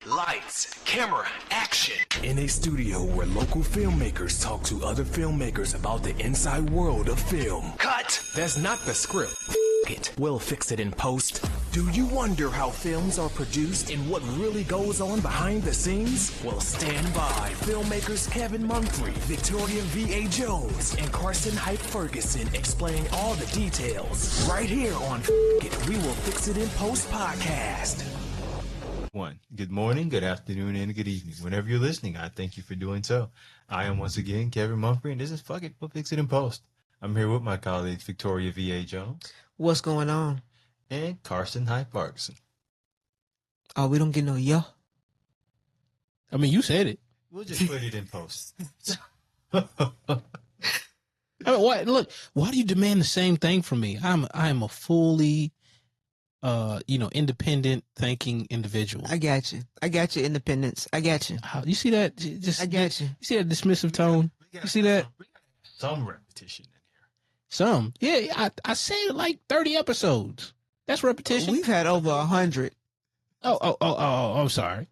Lights, camera, action. In a studio where local filmmakers talk to other filmmakers about the inside world of film. Cut. That's not the script. It. We'll fix it in post. Do you wonder how films are produced and what really goes on behind the scenes? Well, stand by. Filmmakers Kevin Mumphrey, Victoria V.A. Jones, and Carson Hype Ferguson explain all the details. Right here on It. We Will Fix It in Post podcast. Good morning, good afternoon, and good evening. Whenever you're listening, I thank you for doing so. I am once again Kevin Mumphrey, and this is Fuck It, We'll Fix It in Post. I'm here with my colleagues Victoria V.A. Jones. What's going on? And Carson Hype Ferguson. Oh, we don't get no yeah. I mean, you said it. We'll just put it in post. I mean, look, why do you demand the same thing from me? I am a fully independent thinking individual. I got you. I got your independence. I got you. You see that? I got you. You see that dismissive tone? You see that? Some repetition in here. Some. Yeah, I said it like 30 episodes. That's repetition. We've had over 100. Oh, I'm sorry.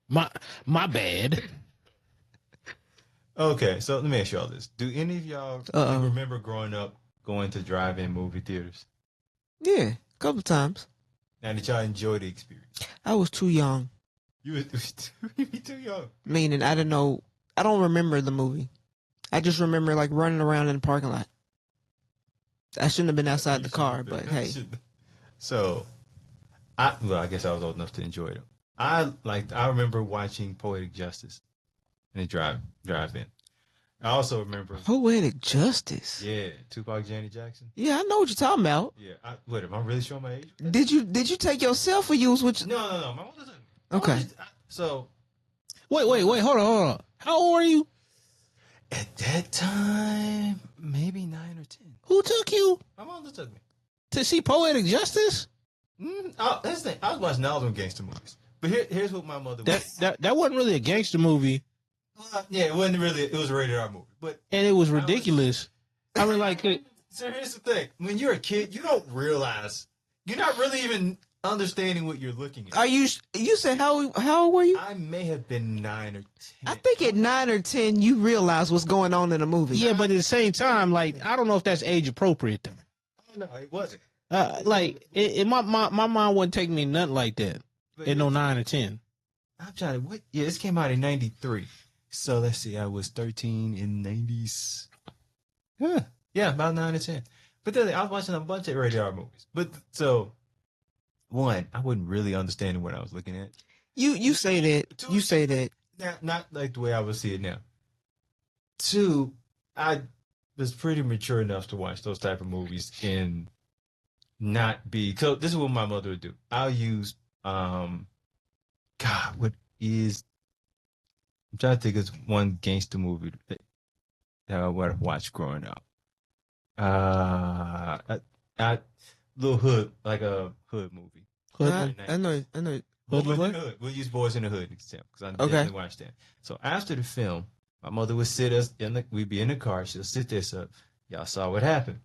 My bad. Okay, so let me ask y'all this. Do any of y'all remember growing up going to drive-in movie theaters? Yeah, a couple times. Now, did y'all enjoy the experience? I was too young. You were too young. Meaning, I don't remember the movie. I just remember like running around in the parking lot. I shouldn't have been outside the car, but hey. So, I guess I was old enough to enjoy it. I remember watching Poetic Justice in a drive-in. I also remember Poetic Justice. Yeah, Tupac, Janet Jackson. Yeah, I know what you're talking about. Yeah, wait, am I really showing my age? Did you take yourself or you was with? No. My mother took me. Okay. So, wait, hold on. How old are you? At that time, maybe 9 or 10. Who took you? My mother took me to see Poetic Justice. That's the thing. I was watching all them gangster movies, but here's what my mother was. That wasn't really a gangster movie. Yeah, it wasn't really. It was a rated R movie, and it was ridiculous. I mean, like, so here's the thing: when you're a kid, you don't realize you're not really even understanding what you're looking at. You said how old were you? I may have been 9 or 10. I think at 9 or 10 you realize what's going on in a movie. Yeah, but at the same time, like, I don't know if that's age appropriate though. No, it wasn't. My mom wouldn't take me nothing like that. At no 9 or 10. I'm trying to. Yeah, this came out in '93. So let's see, I was 13 in '90s. Yeah, about 9 or 10. But then I was watching a bunch of rated R movies. But so, one, I wasn't really understanding what I was looking at. You say that. Two, you say that. Not like the way I would see it now. Two, I was pretty mature enough to watch those type of movies and not be. So this is what my mother would do. I'll use, what is. I'm trying to think of one gangster movie that I would have watched growing up. Little hood, like a hood movie. I know. We'll use Boys in the Hood example because I definitely watched that. So after the film, my mother would sit us we'd be in the car. She'll sit there. So y'all saw what happened.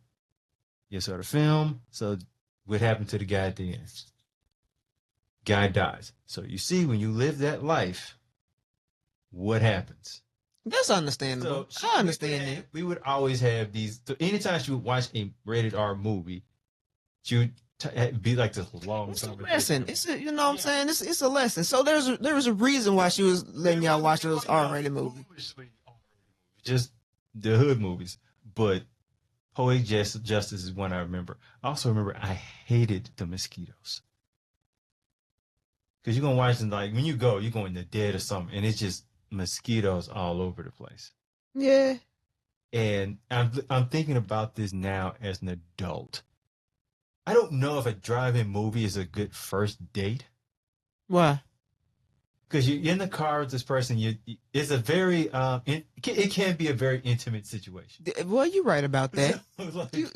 You saw the film. So what happened to the guy at the end? Guy dies. So you see, when you live that life, what happens? That's understandable. So I understand that. We would always have these. So anytime she would watch a rated R movie, she would be like this long. It's a lesson. You know what I'm saying? It's a lesson. So there was a reason why she was letting y'all watch those R-rated movies. Just the hood movies, but Poetic Justice is one I remember. I also remember I hated the mosquitoes. Because you're going to watch them, like, when you go, you're going to dead or something, and it's just mosquitoes all over the place. Yeah. And I'm thinking about this now as an adult. I don't know if a drive-in movie is a good first date. Why? Because you're in the car with this person. It's a very it can be a very intimate situation. Well, you're right about that.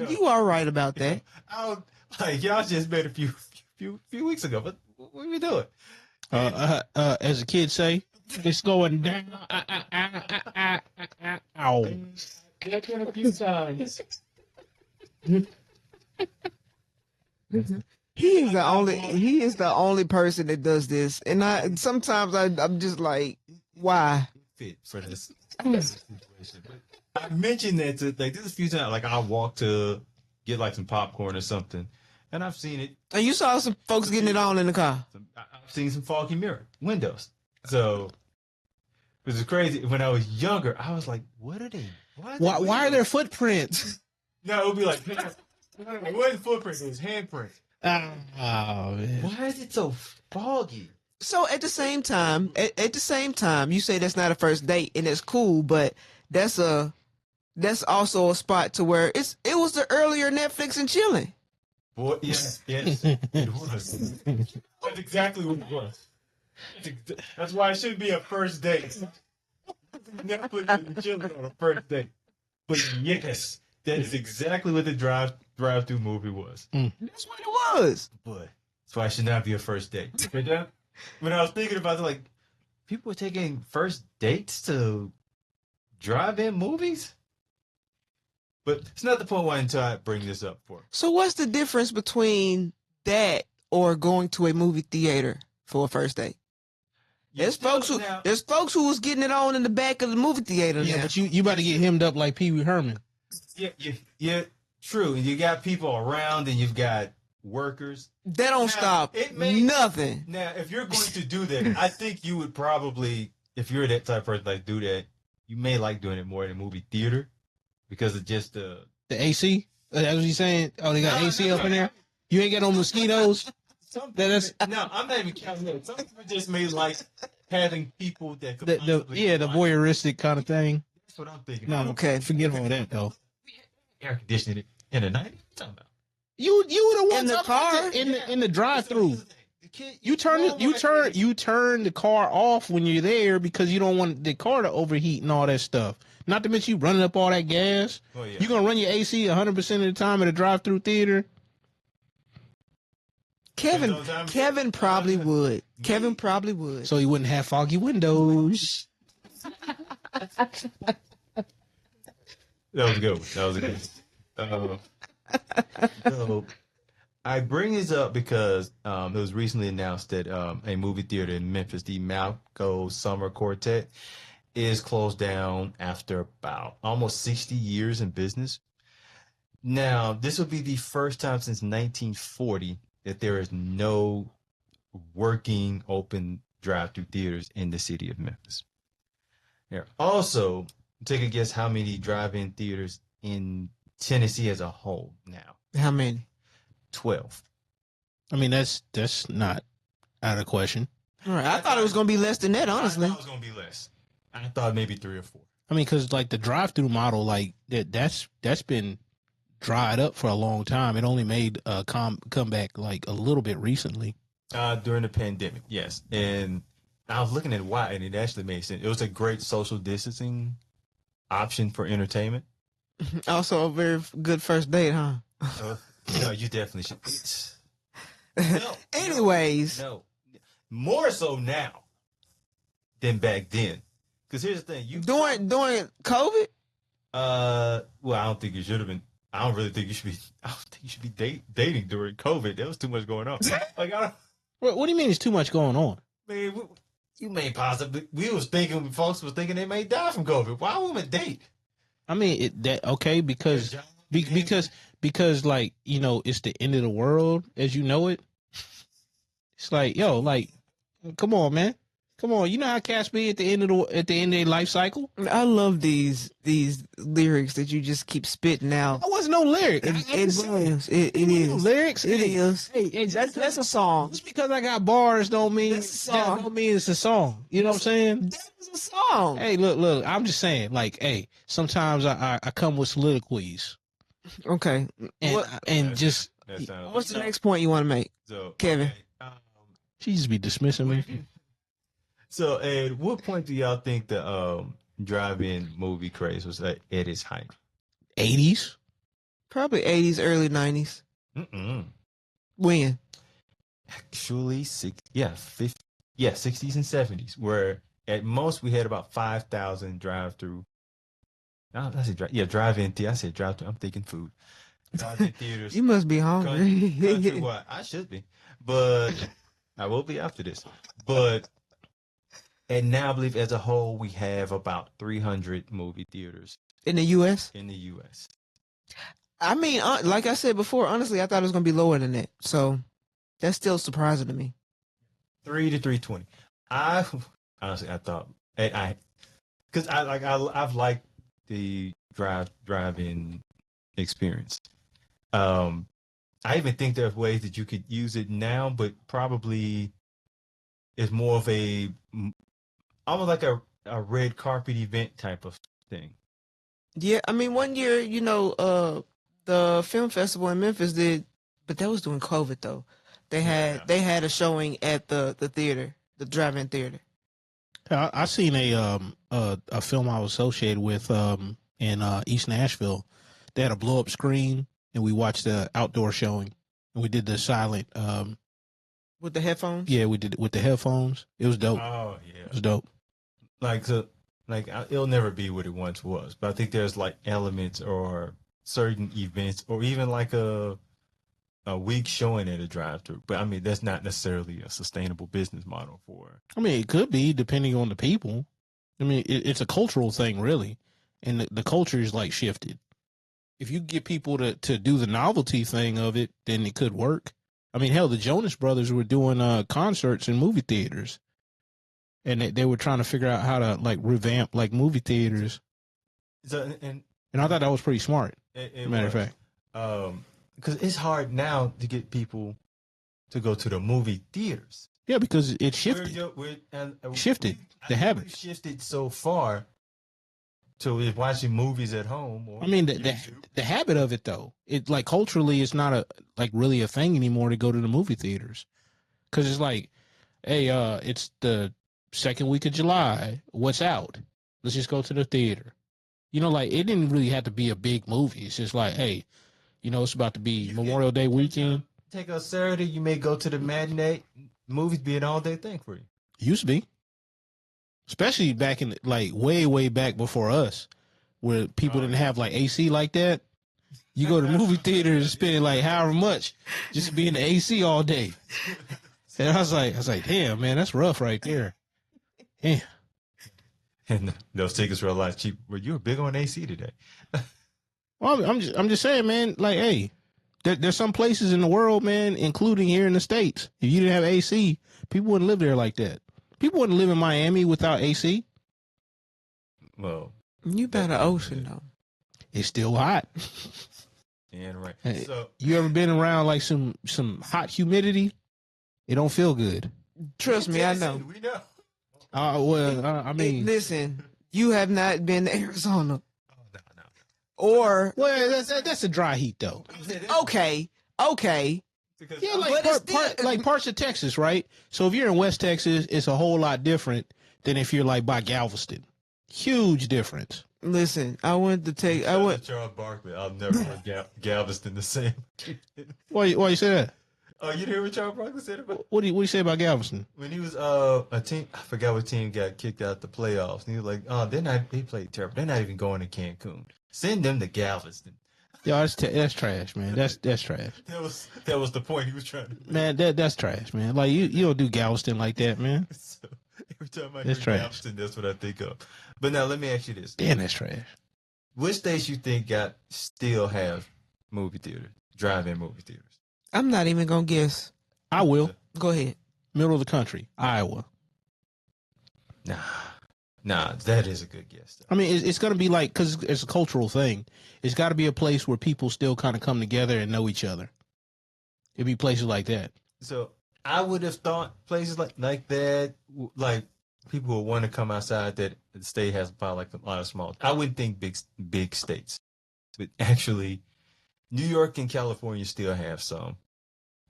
You are right about that. Y'all just met a few weeks ago, but what are we doing? As the kids say, it's going down. Ow. That's been a few times. He is the only person that does this, and I'm just like, why? Fit for this situation. But I mentioned that to like this a few times. Like I walk to get like some popcorn or something, and I've seen it. And you saw some folks getting it on in the car. I've seen some foggy mirror windows. So it was crazy. When I was younger, I was like, "What are they? Why are there footprints?" No, it would be like, it wasn't footprints. It was handprints. Oh man. Why is it so foggy? So at the same time, you say that's not a first date, and it's cool, but that's also a spot to where it was the earlier Netflix and chilling. Boy, yes, it was. That's exactly what it was. That's why it shouldn't be a first date. Netflix and chilling on a first date. But yes, that is exactly what the drive-through movie was. That's what it was. But that's why it should not be a first date. When I was thinking about it, like, people were taking first dates to drive-in movies? But it's not the point why until I bring this up for. So what's the difference between that or going to a movie theater for a first date? There's folks who was getting it on in the back of the movie theater. Yeah, now. but you about to get hemmed up like Pee Wee Herman. Yeah, true. And you got people around, and you've got workers. That don't stop nothing. Now, if you're going to do that, I think you would probably, if you're that type of person like do that, you may like doing it more in a movie theater because of just the AC. That's what you saying? Oh, they got AC up in there. You ain't got no mosquitoes. No, I'm not even counting that. Some people just may like having people that could the voyeuristic kind of thing. That's what I'm thinking. No, okay, forget all that though. Air conditioning in the night. You the one in the car in the drive-through. You turn the car off when you're there because you don't want the car to overheat and all that stuff. Not to mention you running up all that gas. Oh, yeah. You gonna run your AC 100% of the time at a drive-through theater. Kevin probably would. Kevin probably would. So he wouldn't have foggy windows. That was a good one. That was a good one. So I bring this up because it was recently announced that a movie theater in Memphis, the Malco Summer Quartet, is closed down after about almost 60 years in business. Now, this will be the first time since 1940 that there is no working open drive-through theaters in the city of Memphis. There also, take a guess how many drive-in theaters in Tennessee as a whole now. How many? 12. I mean, that's not out of question. All right, I thought it was going to be less than that, honestly. I thought it was going to be less. I thought maybe 3 or 4. I mean, because like the drive-through model, like that's been dried up for a long time. It only made a comeback like a little bit recently. During the pandemic, yes. And I was looking at why, and it actually made sense. It was a great social distancing option for entertainment. Also a very good first date, huh? No, you definitely should. Anyways. No. More so now than back then. Because here's the thing. During COVID? Well, I don't think you should have been. I don't think you should be dating during COVID. There was too much going on. Like, what do you mean? There's too much going on? Man, you may possibly. Folks was thinking they may die from COVID. Why would date? I mean, because like, you know, it's the end of the world as you know it. It's like, yo, like, come on, man. Come on, you know how cats be at the end of their life cycle. I love these lyrics that you just keep spitting out. That wasn't no lyric. It is. Lyrics. It is. Hey, that's a song. Just because I got bars don't mean it's a song. You know what I'm saying? That's a song. Hey, look. I'm just saying, like, hey, sometimes I come with soliloquies. Okay. Just what's the next point you want to make, Kevin? She just be dismissing me. So, at what point do y'all think the drive-in movie craze was at its height? 80s? Probably 80s, early 90s. When? Actually, 60s and 70s, where at most we had about 5,000 drive-through. I said drive-in. I said drive-through. I'm thinking food. drive-in theaters. You must be hungry. Countrywide. I should be, but I will be after this. But and now I believe as a whole we have about 300 movie theaters In the U.S.? in the U.S. I mean, like I said before, honestly, I thought it was going to be lower than that. So that's still surprising to me. 3 to 320. I honestly I thought because I've liked the drive-in experience. I even think there's ways that you could use it now, but probably it's more of almost like a red carpet event type of thing. Yeah, I mean, one year, the film festival in Memphis did, but that was during COVID though. They had a showing at the theater, the drive-in theater. I seen a film I was associated with in East Nashville. They had a blow up screen, and we watched the outdoor showing, and we did the silent. With the headphones. Yeah, we did it with the headphones. It was dope. Oh yeah, It was dope. It'll never be what it once was, but I think there's like elements or certain events, or even like a week showing at a drive-through. But I mean, that's not necessarily a sustainable business model for. I mean, it could be depending on the people. I mean, it's a cultural thing, really, and the culture is like shifted. If you get people to do the novelty thing of it, then it could work. I mean, hell, the Jonas Brothers were doing concerts in movie theaters, and they were trying to figure out how to like revamp like movie theaters. So, and I thought that was pretty smart. Matter of fact, because it's hard now to get people to go to the movie theaters. Yeah, because it shifted. Shifted the habit. Shifted so far to watching movies at home. Or I mean, the habit of it though, it like culturally, it's not really a thing anymore to go to the movie theaters, because it's like, hey, it's the second week of July. What's out? Let's just go to the theater. Like it didn't really have to be a big movie. It's just like, hey, it's about to be Memorial Day weekend. Take a Saturday, you may go to the matinee. Movies be an all-day thing for you. Used to be. Especially back in, like, way, way back before us, where people didn't have, like, AC like that. You go to the movie theater and spend, like, however much just to be in the AC all day. And I was like, damn, man, that's rough right there. Damn. And those tickets were a lot cheaper. Well, you were big on AC today. Well, I'm just saying, man, like, hey, there's some places in the world, man, including here in the States. If you didn't have AC, people wouldn't live there like that. People wouldn't live in Miami without AC. Well, you by the ocean though. It's still hot. Yeah, right. Hey, so you ever been around like some hot humidity? It don't feel good. Trust me, I know. We know. I mean, listen, you have not been to Arizona. Oh, no. Or that's a dry heat though. Okay. Yeah, But like parts of Texas, right? So if you're in West Texas, it's a whole lot different than if you're like by Galveston. Huge difference. Listen, I went Charles Barkley. I'll never heard Galveston the same. Why you say that? Oh, you didn't hear what Charles Barkley said about? What do you say about Galveston? When he was a team, I forgot what team got kicked out the playoffs. And he was like, "Oh, they played terrible. They're not even going to Cancun. Send them to Galveston." Yo, that's trash, man. That's trash. That was the point he was trying to make. Man, that's trash, man. Like you don't do Galveston like that, man. So, every time I That's hear trash. Galveston, that's what I think of. But now let me ask you this: Damn, that's trash. which states you think still have movie theaters, drive-in movie theaters? I'm not even gonna guess. I will. Go ahead. Middle of the country, Iowa. Nah, that is a good guess. Though. I mean, it's going to be like, because it's a cultural thing. It's got to be a place where people still kind of come together and know each other. It'd be places like that. So I would have thought places like that, like people who want to come outside that the state has probably like a lot of small. I wouldn't think big states, but actually, New York and California still have some.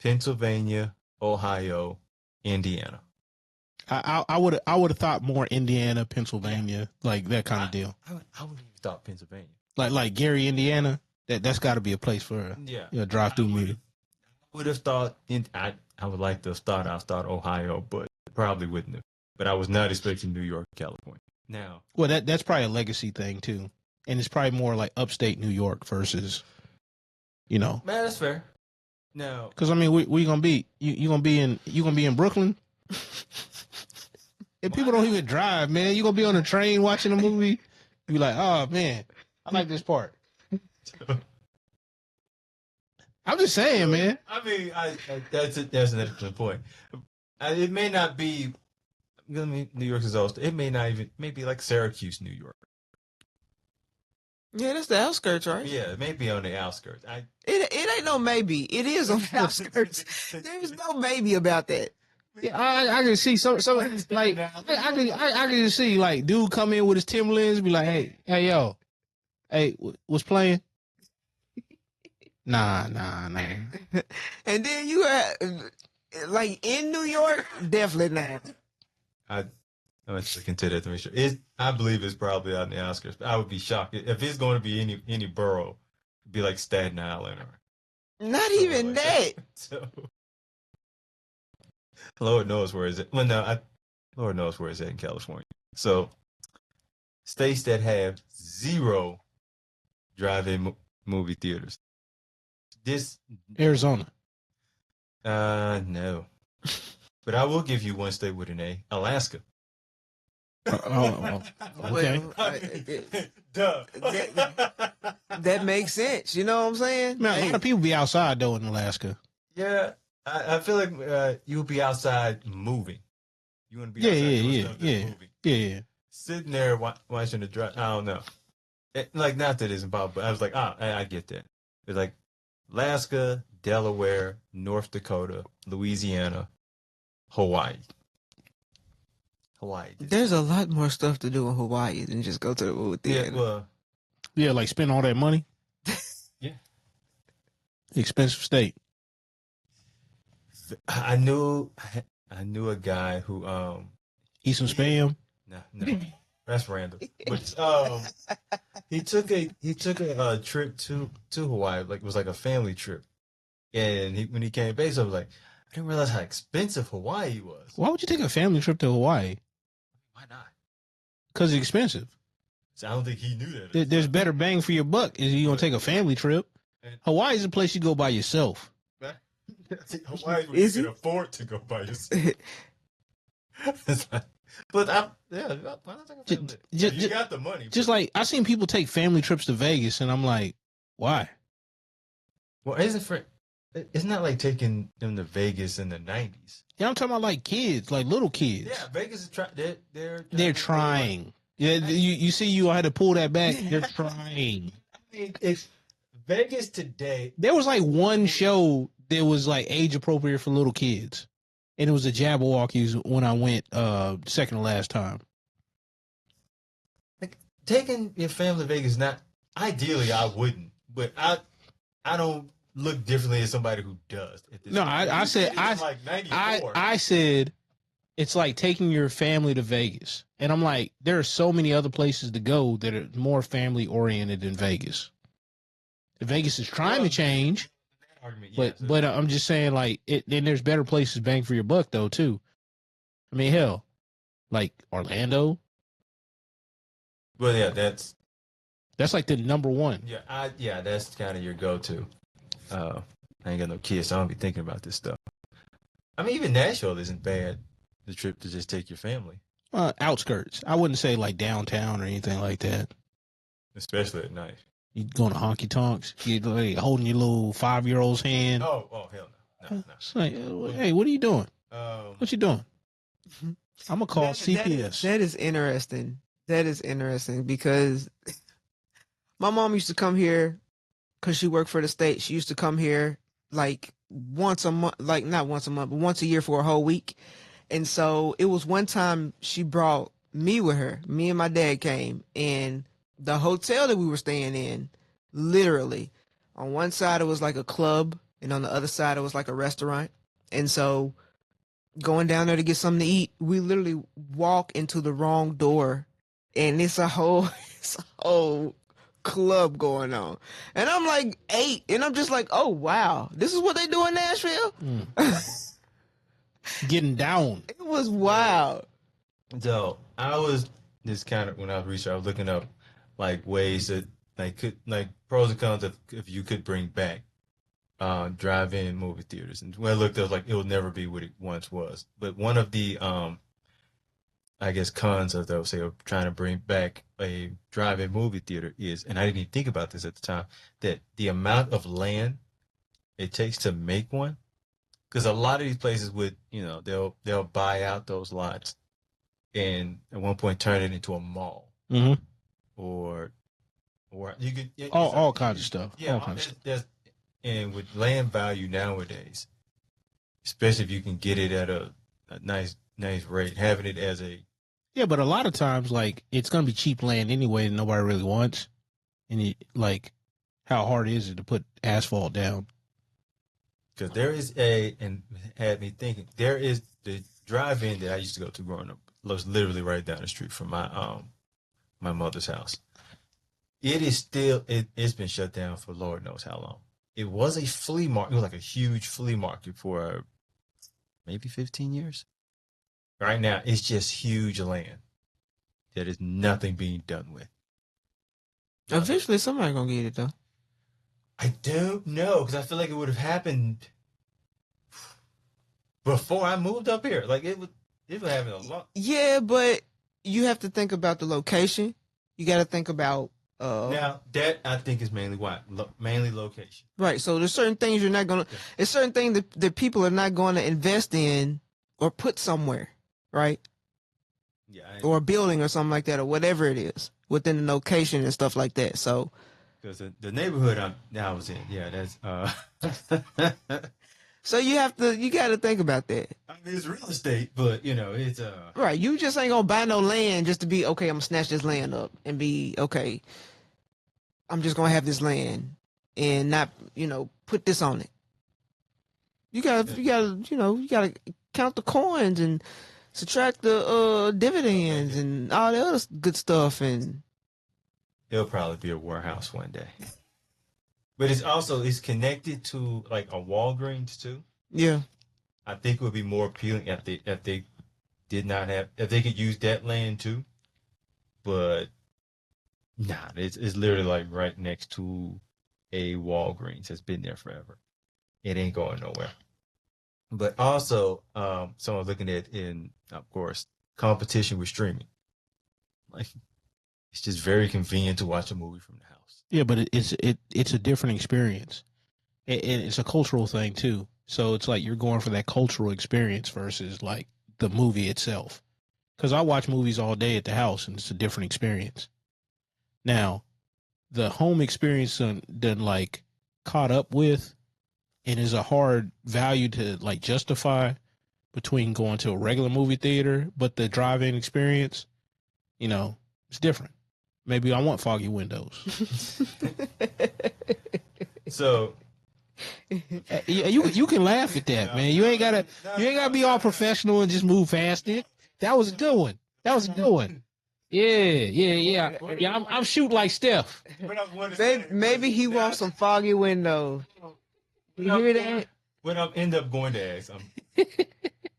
Pennsylvania, Ohio, Indiana. I would have thought more Indiana, Pennsylvania, like that kind of deal. I would have thought Pennsylvania. Like Gary, Indiana. That's got to be a place for a drive-through movie. I would have thought I would like to have thought Ohio, but probably wouldn't have. But I was not expecting New York, California. Now, well, that's probably a legacy thing too, and it's probably more like upstate New York versus You know, Man, that's fair. No, because I mean, we gonna be you gonna be in Brooklyn, and people don't even drive, man. You gonna be on a train watching a movie. You be like, oh man, I like this part. I'm just saying, man. I mean, that's an excellent point. It may not be. I mean, New York is also. It may not even. Maybe like Syracuse, New York. Yeah, that's the outskirts, right? Yeah, maybe on the outskirts. It ain't no maybe. It is on the outskirts. There's no maybe about that. Yeah, I can see some like I can just see like dude come in with his Timberlands, be like, hey yo, hey, what's playing? Nah. And then you like in New York, definitely not. I was looking to that to make sure. I believe it's probably out in the outskirts. But I would be shocked if it's going to be any borough. It'd be like Staten Island or Not even like that. So, Lord knows where is it. Well, no, Lord knows where it's at in California. So, states that have 0 drive-in movie theaters. This Arizona. No. But I will give you one state with an A, Alaska. Okay. Duh. That makes sense. You know what I'm saying? Man, a lot of people be outside though in Alaska. Yeah, I feel like you'll be outside moving. You want to be outside doing stuff that's moving. Yeah. Sitting there watching the drive. I don't know. Like, not that it's about, but I was like, I get that. It's like Alaska, Delaware, North Dakota, Louisiana, Hawaii. There's a lot more stuff to do in Hawaii than just go to the movie theater. Yeah, well, Yeah, like spend all that money. Yeah. Expensive state. I knew a guy who Eat some spam. no, that's random. But he took a trip to Hawaii, like it was like a family trip. And when he came back, I was like, I didn't realize how expensive Hawaii was. Why would you take a family trip to Hawaii? Why not? Because it's expensive. So I don't think he knew that. There's better bang for your buck is you gonna take a family trip. Hawaii is a place you go by yourself. Hawaii where you can afford to go by yourself. But why not take a family? You got the money. Just like I seen people take family trips to Vegas, and I'm like, why? Well, it's not like taking them to Vegas in the 90s. Yeah, I'm talking about like kids, like little kids. Yeah, Vegas is trying. They're trying. Yeah, you see, you had to pull that back. They're trying. I mean, it's Vegas today. There was like one show that was like age appropriate for little kids, and it was the Jabberwockies when I went second to last time. Like, taking your family to Vegas, not ideally, I wouldn't, but I don't look differently as somebody who does. No, I said like 94. I said it's like taking your family to Vegas, and I'm like, there are so many other places to go that are more family oriented than Vegas. Vegas is trying to change, but I'm just saying, like, then there's better places bang for your buck though too. I mean, hell, like Orlando. Well, yeah, that's like the number one. Yeah, that's kind of your go-to. I ain't got no kids, so I don't be thinking about this stuff. I mean, even Nashville isn't bad. The trip to just take your family, outskirts. I wouldn't say like downtown or anything like that. Especially at night. You going to honky tonks? You like holding your little 5-year-old's hand? Oh hell no. It's like, hey, what are you doing? What you doing? I'm gonna call CPS. That is interesting. That is interesting because my mom used to come here because she worked for the state. She used to come here like once a month, like not once a month, but once a year for a whole week. And so it was one time she brought me with her. Me and my dad came, and the hotel that we were staying in, literally, on one side it was like a club, and on the other side it was like a restaurant. And so going down there to get something to eat, we literally walk into the wrong door, and it's a whole club going on. And I'm like 8, and I'm just like, oh wow, this is what they do in Nashville? Getting down. It was wild. So I was just kind of, when I was researching, I was looking up like ways that like pros and cons of if you could bring back drive-in movie theaters, and when I looked, I was like, it will never be what it once was. But one of the I guess cons of those, say, of trying to bring back a drive-in movie theater is, and I didn't even think about this at the time, that the amount of land it takes to make one, because a lot of these places would, they'll buy out those lots and at one point turn it into a mall, or you could all kinds of stuff. Yeah, all kinds of stuff. And with land value nowadays, especially if you can get it at a nice rate, having it as a Yeah, but a lot of times, like, it's gonna be cheap land anyway, and nobody really wants. And how hard is it to put asphalt down? Because there is and had me thinking, there is the drive-in that I used to go to growing up, was literally right down the street from my mother's house. It is still, it's been shut down for Lord knows how long. It was a flea market. It was like a huge flea market for maybe 15 years. Right now, it's just huge land that is nothing being done with. Eventually, somebody gonna get it though. I don't know, because I feel like it would have happened before I moved up here. Like it would happen a lot. Yeah, but you have to think about the location. You got to think about now that I think is mainly why, mainly location. Right. So there's certain things you're not gonna. Yeah. There's certain things that people are not going to invest in or put somewhere, right? Yeah. Or a building or something like that, or whatever it is within the location and stuff like that. So. Because the neighborhood I was in, yeah, that's. So you got to think about that. I mean, it's real estate, but it's right. You just ain't gonna buy no land just to be okay. I'm gonna snatch this land up and be okay. I'm just gonna have this land and not put this on it. You gotta count the coins and subtract the dividends and all the other good stuff, and it'll probably be a warehouse one day. But it's connected to like a Walgreens too. Yeah. I think it would be more appealing if they could use that land too. But nah, it's literally like right next to a Walgreens that's been there forever. It ain't going nowhere. But also, someone looking at in, of course, competition with streaming. Like, it's just very convenient to watch a movie from the house. Yeah, but it's a different experience. It's a cultural thing too. So it's like you're going for that cultural experience versus like the movie itself. Because I watch movies all day at the house, and it's a different experience. Now, the home experience done like caught up with, and is a hard value to like justify between going to a regular movie theater, but the drive-in experience, it's different. Maybe I want foggy windows. So you can laugh at that, man. You ain't gotta be all professional and just move fast it. That was a good one. Yeah. I'm shooting like Steph. Maybe he wants some foggy windows. You hear that? What I end up going to ask,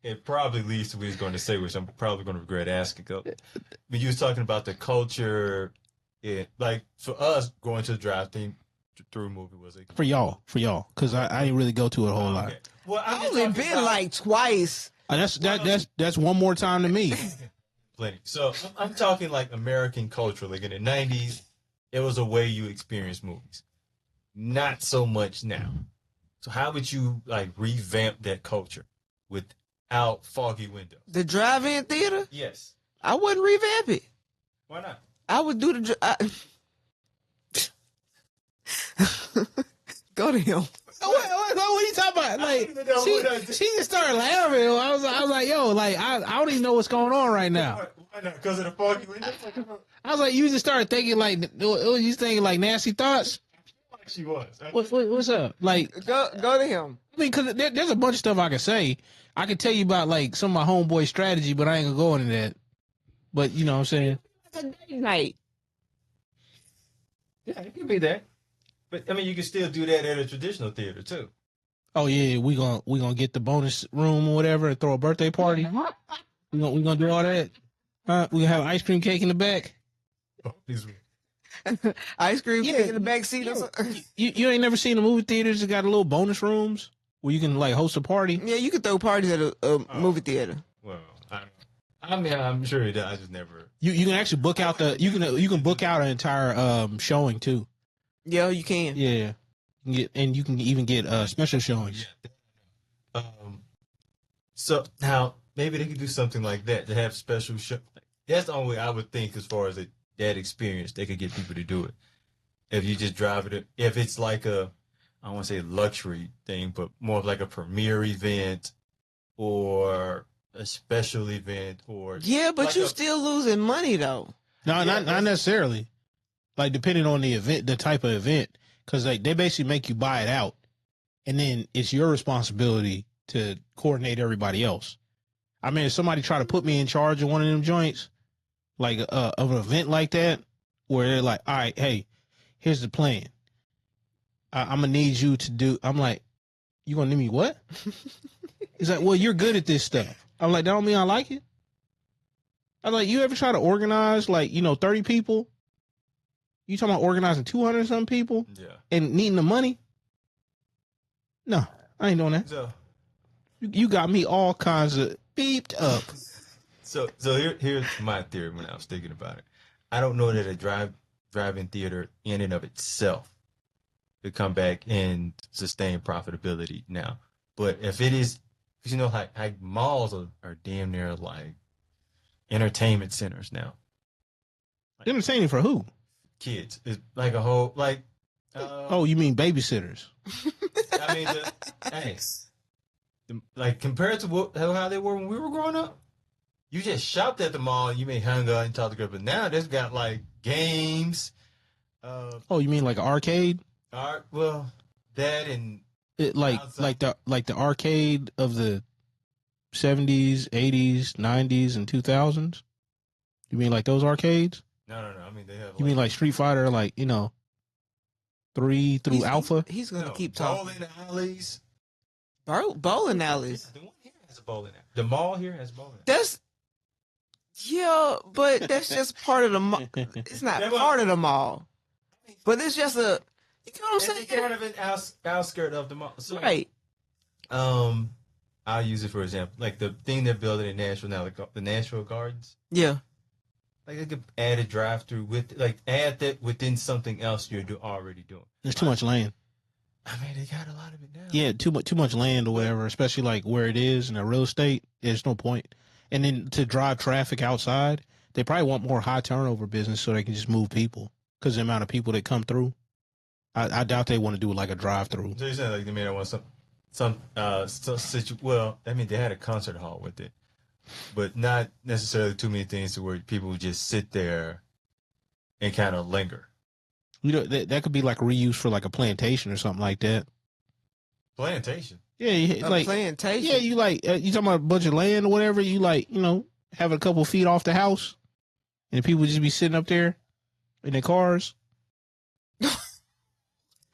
it probably leads to what he's going to say, which I'm probably going to regret asking. But you was talking about the culture, like for us, going to the drive-through movie was a for y'all, because I didn't really go to it a whole lot. Well, I've only been like twice. That's one more time to me. Plenty. So I'm talking like American culture. Like in the 90s, it was a way you experienced movies. Not so much now. So how would you like revamp that culture without foggy windows? The drive-in theater? Yes. I wouldn't revamp it. Why not? I would do Go to him. What are you talking about? Like she just started laughing. I was like, yo, like I don't even know what's going on right now. Why not? Because of the foggy windows? I was like, you just started thinking like you thinking like nasty thoughts. She was. What's up? Like, go to him. I mean, because there's a bunch of stuff I can say. I can tell you about like some of my homeboy strategy, but I ain't gonna go into that. But you know what I'm saying? It's a date night. Yeah, it could be that. But I mean, you can still do that at a traditional theater too. Oh yeah, we gonna get the bonus room or whatever and throw a birthday party. we gonna do all that. We gonna have ice cream cake in the back. Oh, please. Ice cream Yeah, in the back seat or something. You ain't never seen the movie theaters that got a little bonus rooms where you can like host a party? Yeah, you could throw parties at a movie theater. Well, I mean, I'm sure it does. I just never. You can actually book out you can book out an entire showing too. Yeah, you can. Yeah, you can even get special showings. So now maybe they could do something like that to have special show. That's the only way I would think as far as that experience they could get people to do it. If you just drive it, if it's like I don't want to say luxury thing, but more of like a premiere event or a special event or Yeah, but like you still losing money though. No, not necessarily. Like depending on the event, the type of event, because like they basically make you buy it out, and then it's your responsibility to coordinate everybody else. I mean, if somebody try to put me in charge of one of them joints, like of an event like that, where they're like, all right, hey, here's the plan. I'm gonna need you to do. I'm like, you gonna need me what? He's like, well, you're good at this stuff. I'm like, that don't mean I like it. I'm like, you ever try to organize 30 people? You talking about organizing 200 some people? Yeah. And needing the money? No, I ain't doing that. So You got me all kinds of beeped up. So here's my theory when I was thinking about it. I don't know that a drive-in theater in and of itself could come back and sustain profitability now. But if it is, because like malls are damn near like entertainment centers now. Like, Entertaining for who? kids. It's like a whole like. Oh, you mean babysitters? I mean, like compared to how they were when we were growing up, you just shopped at the mall and you may hang out and talk to girls. But now they've got like games. Oh, you mean like an arcade? Art. Well, that and Like the arcade of the 70s, 80s, 90s, and 2000s. You mean like those arcades? no. I mean they have. You mean like Street Fighter, 3 through Alpha? He's gonna keep talking. Bowling alleys. Bowling alleys. The one here has a bowling alley. The mall here has bowling. That's but that's just part of the mall. It's not part of the mall, but it's just a. You know what I'm saying? It's kind of an outskirt of the mall. So, Right. I'll use it for example, like the thing they're building in Nashville now, like the Nashville Gardens. Yeah. Like they could add a drive-through add that within something else you're already doing. There's too much land. I mean, they got a lot of it now. Yeah, too much land or whatever, especially like where it is in a real estate. There's no point. And then to drive traffic outside, they probably want more high turnover business so they can just move people because the amount of people that come through. I doubt they want to do like a drive-through. So you're saying like they may not want well, I mean they had a concert hall with it, but not necessarily too many things to where people would just sit there and kind of linger. That could be like reused for like a plantation or something like that. Plantation. Yeah, like plantation. Yeah, you you talking about a bunch of land or whatever. You have a couple feet off the house, and people just be sitting up there in their cars.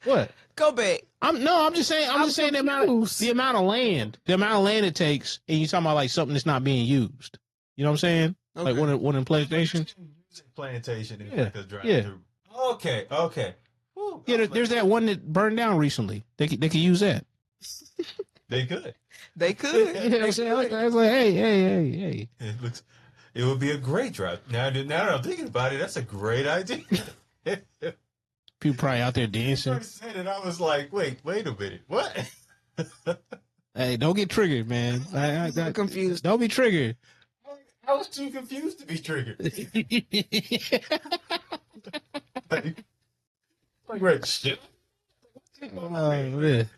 What? Go back. I'm just saying the amount of land it takes, and you talking about like something that's not being used. You know what I'm saying? Okay. Like one in plantation. Plantation. Yeah. Like a drive Yeah. through. Okay. Woo, Yeah, there's that one that burned down recently. They could use that. They could. They could. I was like, hey. It would be a great drive. Now that I'm thinking about it, that's a great idea. People probably out there dancing. I said it, I was like, wait a minute, what? Hey, don't get triggered, man. I'm confused. Don't be triggered. I was too confused to be triggered. like right, shit. Oh, man.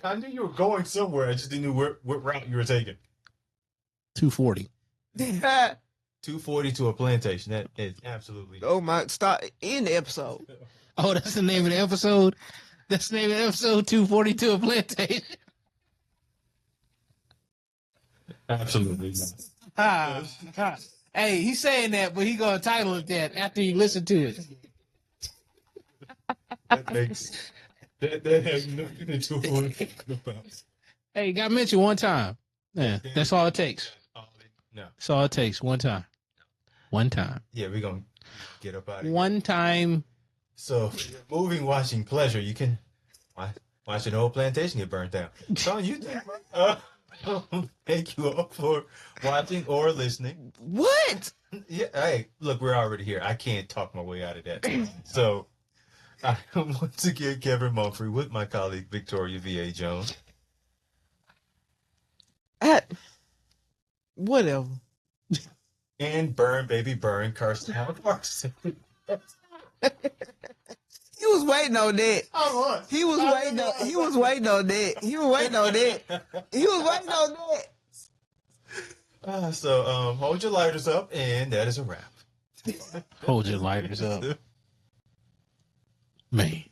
I knew you were going somewhere. I just didn't know what route you were taking. 240. 240 to a plantation. That is absolutely. Oh my! Start in the episode. Oh, that's the name of the episode. That's the name of the episode. 240 to a plantation. Absolutely not. Hey, he's saying that, but he gonna title it that after you listen to it. That has nothing to do with it. Hey, you got mentioned one time. Yeah, that's all it takes. No. That's all it takes. One time. Yeah, we're gonna Get up out of here. One time. So, for your moving watching pleasure, you can watch an old plantation get burnt down. So you thank you all for watching or listening. What? Yeah, hey, look, we're already here. I can't talk my way out of that. So, I am once again Kevin Mumphrey with my colleague Victoria V.A. Jones. Whatever. And Burn Baby Burn, Carson Parson. He was waiting on that. I was. He was waiting on that. He was waiting on that. He was waiting on that. So, hold your lighters up, and that is a wrap. Hold your lighters up. Man.